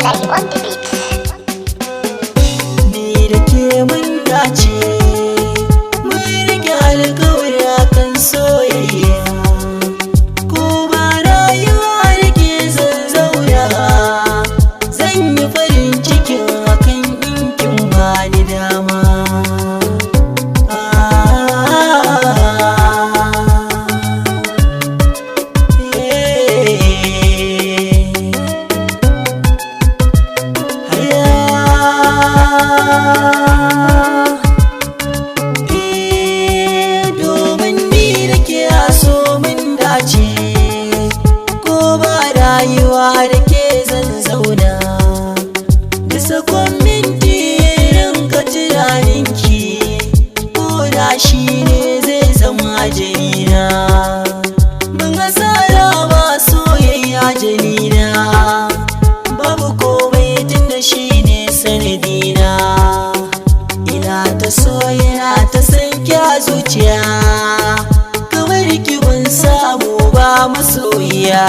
Abdullahi on the beat. Ni da ke mun dace, mun rike alƙawari akan soyayya. Ko ba rayuwa da ke zan zauna, zan yi farin cikin hakan in kin bani dama. Domin ni da ke so mun dace, ko ba rayuwa da ke zan zauna. Da sakon minti rinka tunaninki, ko da shi ne zai zama janina. Ban asara ba soyayya janina, babu komai tunda shi ne sanadina. Ina ta so yana ta san kya zuciya, kamar ki ban samu ba masoyiya.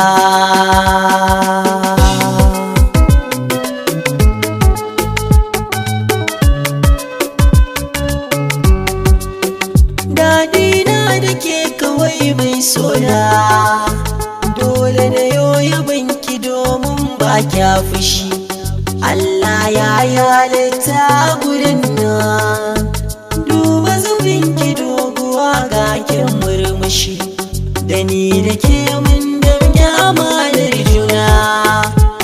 Daɗi na da ke kawai mai sona, dole na yoya banki domin ba kya fushi. Allah ya yi halitta gurin nan, duba zubinki doguwa ga kin murmushi. Da ni da ke mun damya amanar juna,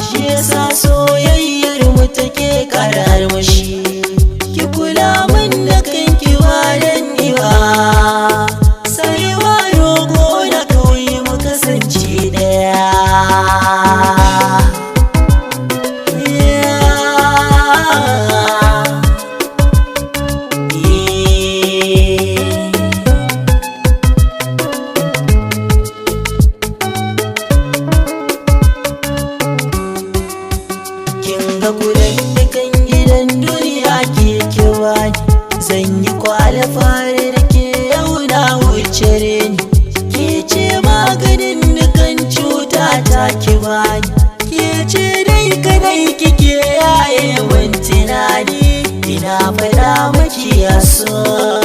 shi yasa soyayyar mu take karar mashi. Ki kula min da kanki ba dan ni ba, sarewa rogo da kawai mu kasance daya. Kinga kudan dukan gidan duniya ke kewa ni, zan yi kwale fare da ke yau na wuce ni. Ke ce maganin dukan cuta ta ki bani, ke ce dai kadai kike yaye min tunani. Ina faɗa maki ya so